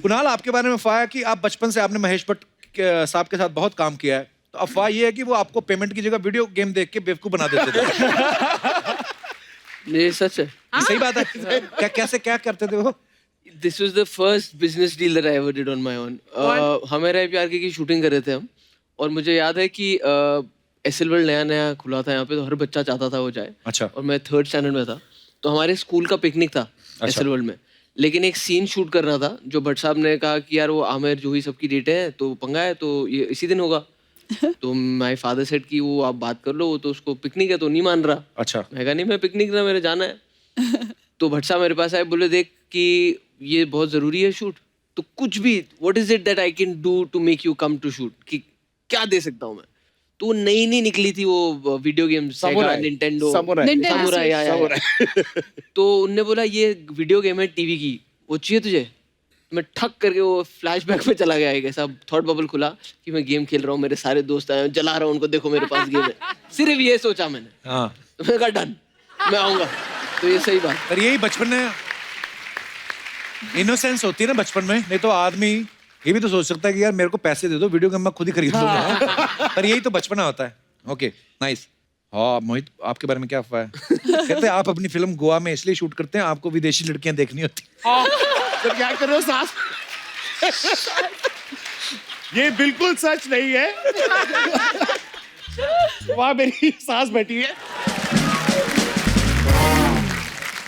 कुणाल, आपके बारे में अफवाह है कि आप बचपन से आपने महेश भट्ट साहब के साथ बहुत काम किया है, तो अफवाह ये है कि वो आपको पेमेंट की जगह वीडियो गेम देख के बेवकूफ बना देते थे। ये सच है। ये सही बात है? क्या करते थे वो? This was the first business deal that I ever did on my own. हमें राय प्यार की शूटिंग कर रहे थे हम, और मुझे याद है कि एसएल वर्ल्ड नया खुला था यहाँ पे, तो हर बच्चा चाहता था वो जाए। अच्छा। और मैं 3rd स्टैंडर्ड में था, तो हमारे स्कूल का पिकनिक था एसएल वर्ल्ड में, लेकिन एक सीन शूट करना था। जो भट्ट साहब ने कहा कि यार वो आमिर जूही सबकी डेट है, तो पंगा है, तो ये इसी दिन होगा। तो माय फादर सेड कि वो आप बात कर लो, वो तो उसको पिकनिक है तो नहीं मान रहा। अच्छा। मैं कहा नहीं, मैं पिकनिक ना, मेरे जाना है। तो भट्ट साहब मेरे पास आए, बोले देख कि ये बहुत जरूरी है शूट, तो कुछ भी what is it that I can do to make you come to shoot, कि क्या दे सकता हूँ मैं। तो नई निकली थी वो वीडियो गेम, सेगा, निंटेंडो, समुराई। तो उनने बोला ये वीडियो गेम है टीवी की, वो चाहिए तुझे? मैं ठक करके वो फ्लैशबैक में चला गया। एक ऐसा थॉट बबल खुला कि मैं गेम खेल रहा हूँ, मेरे सारे दोस्त आए, जला रहा हूँ उनको, देखो मेरे पास गेम है। सिर्फ ये सोचा मैंने। हाँ। तो मैंने कहा डन, मैं आऊंगा। तो ये सही बात। पर यही बचपन में इनोसेंस होती है ना बचपन में, नहीं तो आदमी ये भी तो सोच सकता है कि यार मेरे को पैसे दे दो, वीडियो गेम मैं खुद ही खरीद लूंगा। पर यही तो बचपना होता है। Okay, nice. हाँ मोहित, आपके बारे में क्या अफवाह है? कहते हैं आप अपनी फिल्म गोवा में इसलिए शूट करते हैं, आपको विदेशी लड़कियां देखनी होती। तो क्या कर रहे हो सास? ये बिल्कुल सच नहीं है। वहां मेरी सास बैठी है,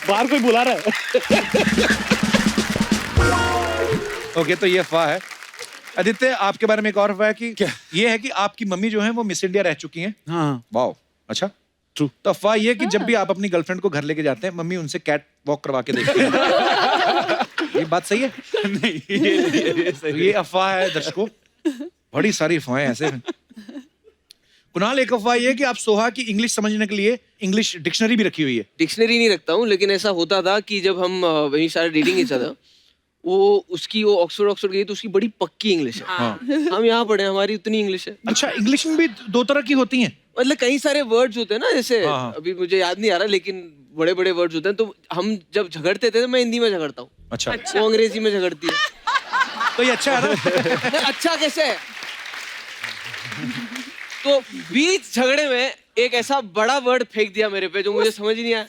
बाहर कोई बुला रहा है। ओके, तो ये अफवाह है। आदित्य, आपके बारे में एक और अफवाह है कि क्या? ये है कि आपकी मम्मी जो है वो मिस इंडिया रह चुकी हैं। हाँ। वाओ, अच्छा। ट्रू। तो अफवाह ये है कि जब भी आप अपनी गर्लफ्रेंड को घर लेके जाते हैं, मम्मी उनसे कैट वॉक करवा के देखती है। ये बात सही है? नहीं, ये अफवाह है दर्शकों। बड़ी सारी अफवाहें ऐसे हैं। कुणाल, एक अफवाह ये है कि आप सोहा की इंग्लिश समझने के लिए इंग्लिश डिक्शनरी भी रखी हुई है। डिक्शनरी नहीं रखता हूँ, लेकिन ऐसा होता था कि जब हम वही सारे डेटिंग इच्छा था, वो ऑक्सफोर्ड गई तो उसकी बड़ी पक्की इंग्लिश है। हाँ। हम यहाँ पढ़े, हमारी उतनी इंग्लिश है। अच्छा, इंग्लिश में भी 2 तरह की होती हैं? मतलब कई सारे वर्ड्स होते हैं ना, जैसे हाँ। अभी मुझे याद नहीं आ रहा, लेकिन बड़े बड़े वर्ड्स होते हैं। तो हम जब झगड़ते थे तो मैं हिंदी में झगड़ता हूँ, अच्छा। वो अंग्रेजी में झगड़ती है। तो ये अच्छा है ना? अच्छा कैसे है? तो बीच झगड़े में एक ऐसा बड़ा वर्ड फेंक दिया मेरे पे जो मुझे समझ ही नहीं आया।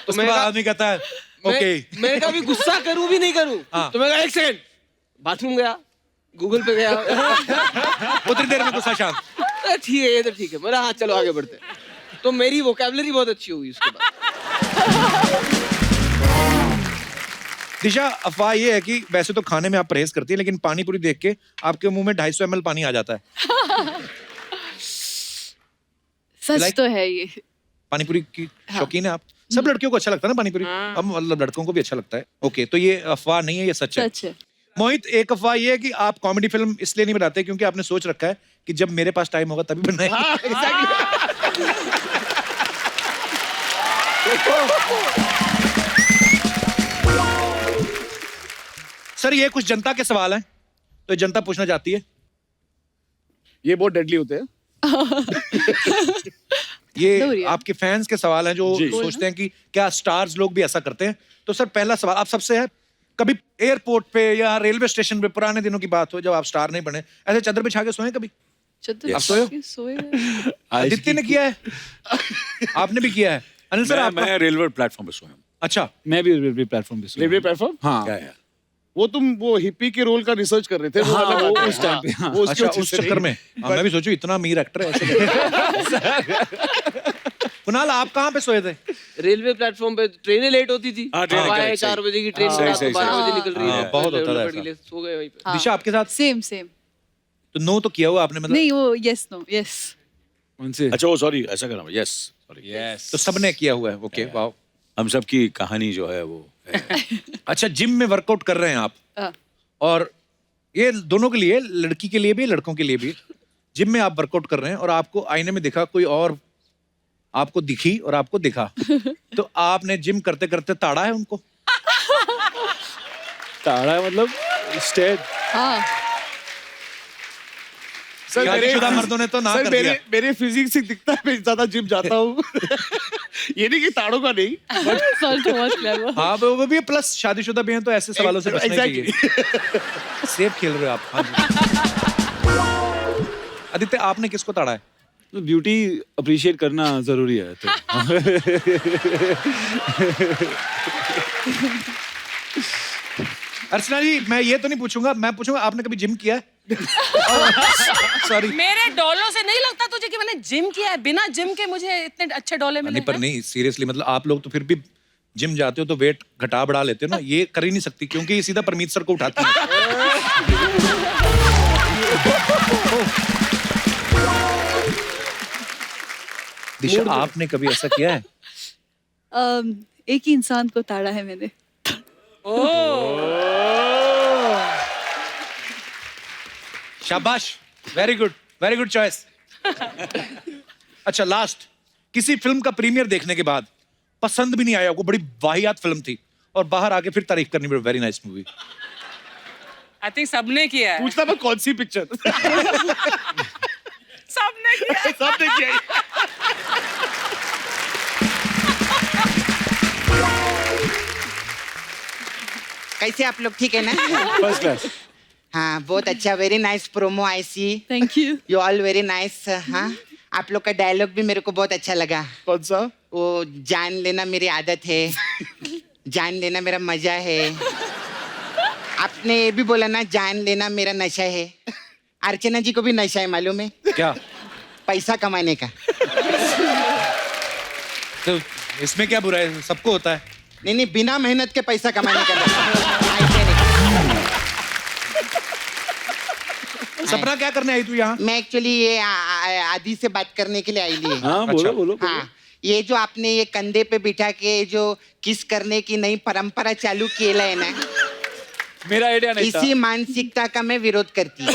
तो मैं आदमी कहता है ओके, मैं कभी गुस्सा करूं भी नहीं करूं। हाँ। तो मैं कहा 1 सेकंड, बाथरूम गया, गूगल पे गया। उतनी देर में गुस्सा शांत। ठीक है, ये तो ठीक है। मेरा हाँ, चलो आगे बढ़ते हैं। तो मेरी वोकैबुलरी बहुत अच्छी हुई उसके बाद। दिशा, अफवाह ये है कि वैसे तो खाने में आप परहेज करती है, लेकिन पानी पूरी देख के आपके मुंह में 250 ml पानी आ जाता है। सच तो है ये। पानी पूरी की शौकीन है आप? सब लड़कियों को अच्छा लगता है ना पानी पूरी? अब मतलब लड़कों को भी अच्छा लगता है। ओके, तो ये अफवाह नहीं है, ये सच है। सच है। मोहित, एक अफवाह ये है कि आप कॉमेडी फिल्म इसलिए नहीं बनाते क्योंकि आपने सोच रखा है कि जब मेरे पास टाइम होगा तभी बनाएंगे। हाँ, exactly. सर ये कुछ जनता के सवाल हैं, तो ये जनता पूछना चाहती है। ये बहुत डेडली होते हैं। ये आपके फैंस के सवाल हैं जो सोचते हैं कि क्या स्टार्स लोग भी ऐसा करते हैं। तो सर पहला सवाल आप सबसे है, कभी एयरपोर्ट पे या रेलवे स्टेशन पे पुराने दिनों की बात हो जब आप स्टार नहीं बने, ऐसे चादर बिछा के सोए कभी? चद्दर आप सोए हो? बिछा के सोए हैं। आदित्य ने किया है, आपने भी किया है। अनिल सर आप? मैं रेलवे प्लेटफॉर्म पे सोया हूँ। अच्छा, मैं भी रेलवे प्लेटफॉर्म पे सोया रेलवे हूँ। प्लेटफॉर्म? हाँ क्या यार, वो तुम वो हिप्पी के रोल का रिसर्च कर रहे थे। वो हाँ, अलग वो बात है। उस टाइम पे, हाँ। वो उसकी अच्छा वजह उस से चक्कर नहीं। में मैं भी सोचू इतना अमीर एक्टर है ऐसे। कुणाल आप कहाँ पे सोए थे? रेलवे प्लेटफॉर्म पे ट्रेनें लेट होती थी। हाँ, ट्रेनें सुबह correct, 4 बजे की ट्रेन सही, रात को सही, 12 सही। बजे निकल रही है। बहुत होता था लेवल ऐसा। के लिए सो गए वहीं पे। हाँ। दिशा आपके साथ? Same same. तो नो तो किया हुआ आपने मतलब? नहीं वो यस नो यस। उनसे अच्छा वो सॉरी ऐसा करना, यस सॉरी, यस तो सबने किया हुआ है। Okay wow. हम सब की कहानी जो है वो है। अच्छा जिम में वर्कआउट कर रहे हैं आप, और ये दोनों के लिए, लड़की के लिए भी लड़कों के लिए भी, जिम में आप वर्कआउट कर रहे हैं और आपको आईने में दिखा कोई और, आपको दिखी और आपको दिखा, तो आपने जिम करते करते ताड़ा है उनको? ताड़ा मतलब स्टेड। हाँ सर शादीशुदा मर्दों ने तो ना सर कर दिया। मेरे फिजिक्स से दिखता है, मैं ज्यादा जिम जाता हूँ। ये नहीं कि ताड़ों का नहीं, सर तो बहुत क्लेवर। हाँ वो भी प्लस शादीशुदा भी हैं तो ऐसे सवालों से बचना ही Exactly. चाहिए। सेफ खेल रहे हो आप। हाँ जी। आदित्य आपने किसको ताड़ा है? तो ब्यूटी अप्रिशिएट करना जरूरी है तो। अर्चना जी मैं ये तो नहीं पूछूंगा, मैं पूछूंगा आपने कभी जिम किया है? सॉरी। मेरे डॉलों से नहीं लगता तुझे कि मैंने जिम किया है? बिना जिम के मुझे इतने अच्छे डॉले मिले नहीं पर हैं। नहीं सीरियसली, मतलब आप लोग तो फिर भी जिम जाते हो तो वेट घटा बढ़ा लेते हो ना, ये कर ही नहीं सकती क्योंकि ये सीधा परमीत सर को उठाती है। दिशा आपने कभी ऐसा किया है? एक ही इंसान को ताड़ा है मैंने। शाबाश, वेरी गुड चॉइस। अच्छा लास्ट, किसी फिल्म का प्रीमियर देखने के बाद पसंद भी नहीं आया, वो बड़ी वाहियात फिल्म थी और बाहर आके फिर तारीफ करनी पड़ी, very nice movie. I think सबने किया है। पूछता मैं कौन सी पिक्चर? सबने किया है। सबने किया है। कैसे आप लोग ठीक है ना? First class. हाँ बहुत अच्छा, very nice promo I see. Thank you. You all very nice. हाँ आप लोग का डायलॉग भी मेरे को बहुत अच्छा लगा। कौन सा? वो जान लेना मेरी आदत है, जान लेना मेरा मजा है। आपने ये भी बोला ना जान लेना मेरा नशा है। अर्चना जी को भी नशा है मालूम है? क्या? पैसा कमाने का। तो इसमें क्या बुरा है, सबको होता है। नहीं नहीं बिना मेहनत के पैसा कमाने का नशा। ऐसे नहीं। सपना क्या करने आई तू यहाँ? मैं एक्चुअली ये आदि से बात करने के लिए आई ली। हाँ बोलो बोलो। हाँ ये जो आपने ये कंधे पे बिठा के जो किस करने की नई परंपरा चालू किया है ना, मेरा आइडिया नहीं था। इसी मानसिकता का मैं विरोध करती हूँ।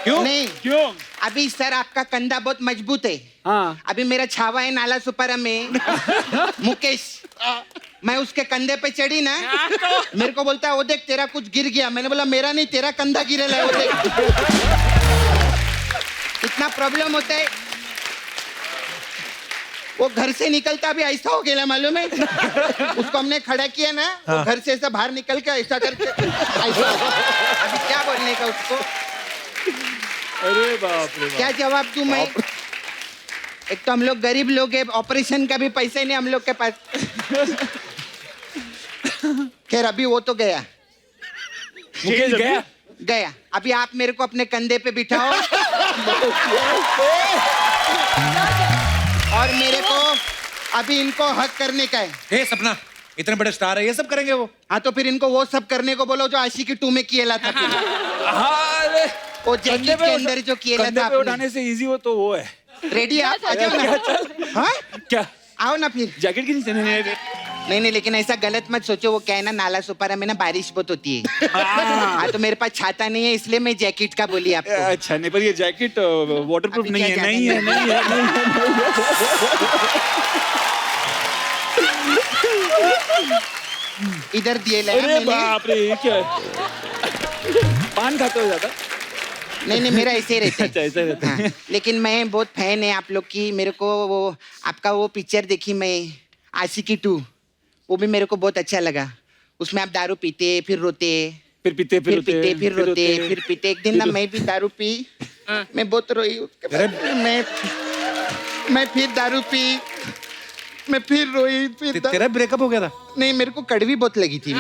क्यों? नहीं क्यों? अभी सर आपका कंधा बहुत मजबूत है। हाँ। अभी मेरा छावा है नाला सुपारा में मुकेश, मैं उसके कंधे पे चढ़ी ना, मेरे को बोलता है वो देख तेरा कुछ गिर गया। मैंने बोला मेरा नहीं तेरा कंधा गिरल है, वो देख। इतना प्रॉब्लम होता है। वो घर से निकलता भी ऐसा हो गया मालूम है? उसको हमने खड़ा किया ना, वो घर से ऐसा बाहर निकल के ऐसा करके ऐसा। अभी क्या बोलने का उसको? अरे बाप रे बाप। क्या जवाब दूं मैं? एक तो हम लोग गरीब लोग हैं, ऑपरेशन का भी पैसे नहीं हम लोग के पास। खैर अभी वो तो गया मुकेश गया। गया। अभी आप मेरे को अपने कंधे पे बिठाओ और मेरे को अभी इनको हक करने का है। हे सपना, इतने बड़े स्टार है, ये सब करेंगे वो? हाँ तो फिर इनको वो सब करने को बोलो जो आशिकी 2 में किया था। हाँ अरे वो जैकेट के अंदर जो किया कंधे था पे आपने। उठाने से इजी हो तो वो है। रेडी आप आ जाओ ना। हाँ क्या? आओ ना फिर। जैकेट की नीचे नहीं नहीं, लेकिन ऐसा गलत मत सोचो। वो क्या है ना, नाला सुपारा में ना बारिश बहुत होती है। हाँ, तो मेरे पास छाता नहीं है, इसलिए मैं जैकेट का बोली आपको। अच्छा, नहीं, पर ये जैकेट वाटरप्रूफ अभी नहीं क्या है, नहीं है, जाने नहीं है, नहीं है। इधर दिए ले अरे बाप रे, ये क्या है? पान खाते हो ज्यादा? नहीं, मेरा ऐसे ही रहता है। अच्छा, ऐसा रहता है। हाँ, लेकिन मैं बहुत फैन है आप लोग की। मेरे को वो आपका वो पिक्चर देखी मैं, आशिकी 2, वो भी मेरे को बहुत अच्छा लगा। उसमें आप दारू पीते फिर रोते, फिर पीते, फिर रोते, फिर पीते। एक दिन ना मैं भी दारू पी, मैं बहुत रोई। उसके बाद मैं फिर दारू पी, मैं फिर रोई, फिर तेरा ब्रेकअप हो गया था? नहीं, मेरे को कड़वी बहुत लगी थी।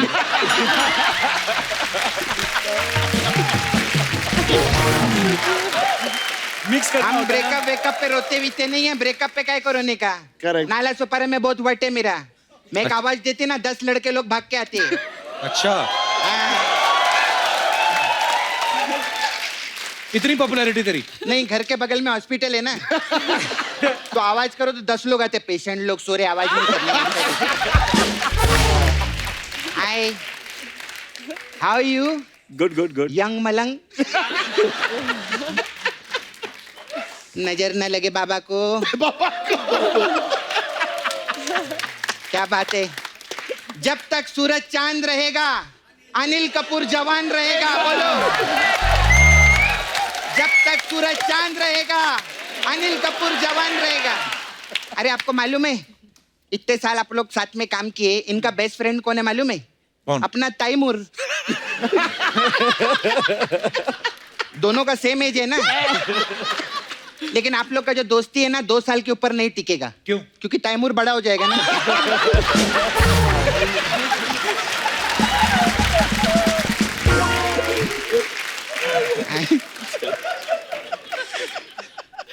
मिक्स करना हम होता है ना? ब्रेकअप पे रोते वीते नहीं है। ब्रेकअप पे क्या को रोने का? Correct. नाला सुपारा में बहुत वट है मेरा। मैं एक आवाज देती ना, 10 लड़के लोग भाग के आते। अच्छा, इतनी पॉपुलैरिटी तेरी? नहीं, घर के बगल में हॉस्पिटल है ना, तो आवाज करो तो 10 लोग आते। पेशेंट लोग सो रहे, आवाज नहीं करनी। Hi, how you? Good good good. Young Malang. नजर न लगे बाबा को। क्या बात है? जब तक सूरज चांद रहेगा, अनिल कपूर जवान रहेगा। बोलो, जब तक सूरज चांद रहेगा, अनिल कपूर जवान रहेगा। अरे आपको मालूम है, इतने साल आप लोग साथ में काम किए, इनका बेस्ट फ्रेंड कौन है मालूम है? कौन? अपना तैमूर। दोनों का सेम एज है ना। लेकिन आप लोग का जो दोस्ती है ना, 2 साल के ऊपर नहीं टिकेगा। क्यों? क्योंकि तैमूर बड़ा हो जाएगा ना।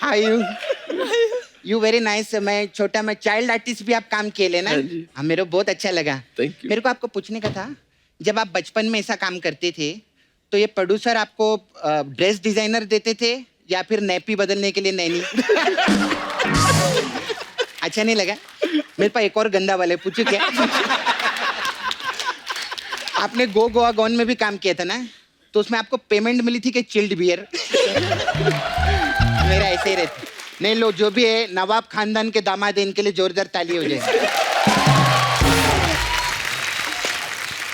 Hi you very nice. मैं छोटा मैं चाइल्ड आर्टिस्ट भी आप काम किए लेना। हाँ, मेरे को बहुत अच्छा लगा। Thank you. मेरे को आपको पूछने का था, जब आप बचपन में ऐसा काम करते थे, तो ये प्रोड्यूसर आपको ड्रेस डिजाइनर देते थे या फिर नैपी बदलने के लिए नैनी? अच्छा नहीं लगा? मेरे पास एक और गंदा वाला है, पूछू क्या? आपने गोवा गॉन में भी काम किया था ना, तो उसमें आपको पेमेंट मिली थी कि चिल्ड बियर? मेरा ऐसे ही रहता। नहीं, लो जो भी है, नवाब खानदान के दामाद है, इनके लिए जोरदार ताली हो जाए।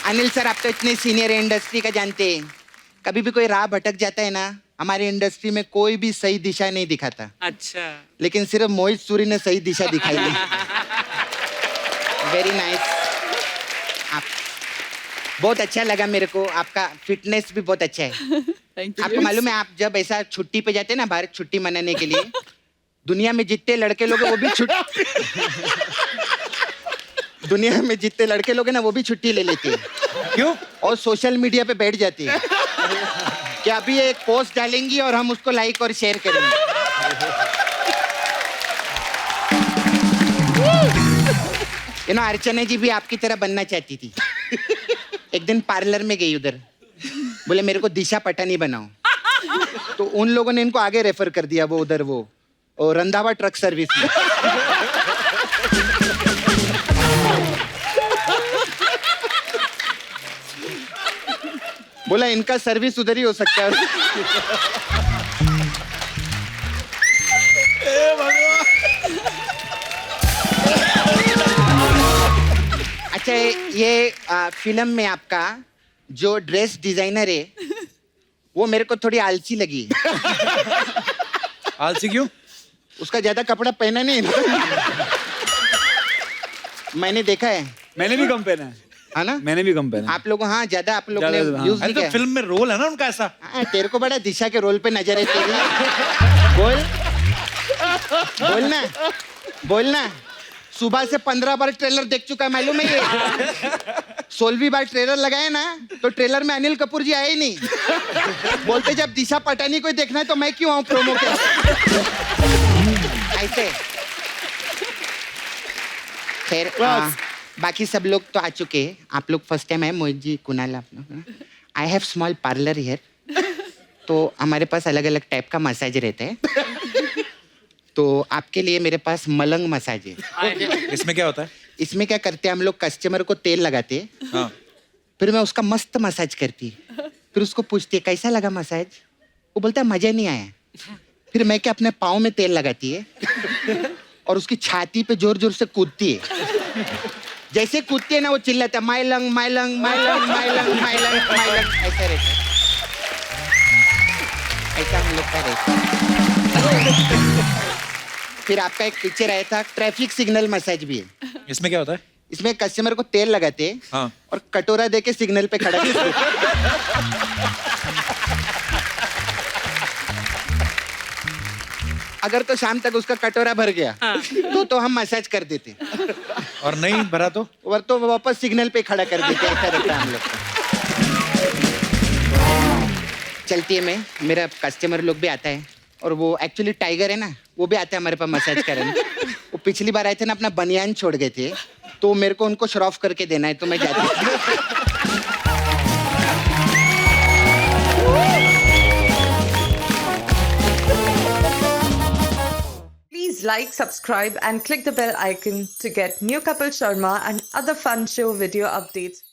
अनिल सर, आप तो इतने सीनियर इंडस्ट्री का जानते हैं, कभी भी कोई राह भटक जाता है ना, हमारी इंडस्ट्री में कोई भी सही दिशा नहीं दिखाता। अच्छा, लेकिन सिर्फ मोहित सूरी ने सही दिशा दिखाई दी। Very nice. आप बहुत अच्छा लगा मेरे को, आपका फिटनेस भी बहुत अच्छा है। Thank you. आपको मालूम है, आप जब ऐसा छुट्टी पे जाते हैं ना, बाहर छुट्टी मनाने के लिए, दुनिया में जितने लड़के लोग हैं वो भी दुनिया में जितने लड़के लोग हैं ना, वो भी छुट्टी ले लेते हैं। क्यों? और सोशल मीडिया पे बैठ जाती है कि अभी एक पोस्ट डालेंगी और हम उसको लाइक और शेयर करेंगे। यू नो, अर्चना जी भी आपकी तरह बनना चाहती थी। एक दिन पार्लर में गई, उधर बोले मेरे को दिशा पटानी बनाओ, तो उन लोगों ने इनको आगे रेफर कर दिया, वो उधर वो और रंधावा ट्रक सर्विस में। बोला इनका सर्विस उधर ही हो सकता है। अच्छा, ये फिल्म में आपका जो ड्रेस डिजाइनर है, वो मेरे को थोड़ी आलसी लगी। आलसी क्यों? उसका ज्यादा कपड़ा पहना नहीं ना। मैंने देखा है। मैंने भी कम पहना है। है ना? मैंने भी कम पहना है। आप लोग, हाँ, ज्यादा आप लोग ने ज्यादा, हाँ। यूज अरे नहीं तो किया। फिल्म में रोल है ना उनका ऐसा। हाँ, तेरे को बड़ा दिशा के रोल पे नजर है तेरी। बोल बोलना बोलना। सुबह से 15 बार ट्रेलर देख चुका है, मालूम है ये। 16वीं बार ट्रेलर लगाए ना, तो ट्रेलर में अनिल कपूर जी आए ही नहीं। बोलते जब दिशा पटानी कोई देखना है तो मैं क्यों आऊं प्रोमो के? ऐसे। खैर, बाकी सब लोग तो आ चुके हैं। आप लोग फर्स्ट टाइम आए, मोहित जी, कुणाल, आप लोग। I have small parlour here, तो हमारे पास अलग अलग टाइप का मसाज रहता है। तो आपके लिए मेरे पास मलंग मसाज है। इसमें क्या होता है? इसमें क्या करते हैं हम लोग, कस्टमर को तेल लगाते हैं, हाँ फिर मैं उसका मस्त मसाज करती, फिर उसको पूछती है कैसा लगा मसाज, वो बोलता है मजा नहीं आया। फिर मैं क्या अपने पाँव में तेल लगाती है और उसकी छाती पे जोर जोर से कूदती है। जैसे कूदती है ना वो चिल्लाता है माइलंग माइलंग माइलंग माइलंग माइलंग माइलंग, ऐसा रहता है, ऐसा हम लोग का रहता है। फिर आपका एक पिक्चर आया था ट्रैफिक सिग्नल मसाज भी है। इसमें क्या होता है? इसमें कस्टमर को तेल लगाते हैं हाँ और कटोरा देके सिग्नल पे खड़ा करते हैं। अगर तो शाम तक उसका कटोरा भर गया तो हम मसाज कर देते, और नहीं भरा तो? और तो वापस सिग्नल पे खड़ा कर देते, ऐसा रहता है हम लोग का। चलती है मैं, मेरा कस्टमर लोग भी आता है और वो एक्चुअली टाइगर है ना, वो भी आता है हमारे पास मसाज करने। वो पिछली बार आए थे ना, अपना बनियान छोड़ गए थे, तो मेरे को उनको श्रॉफ करके देना है, तो मैं जाती हूँ। Please like, subscribe and click the bell icon to get new Kapil Sharma and other fun show video updates.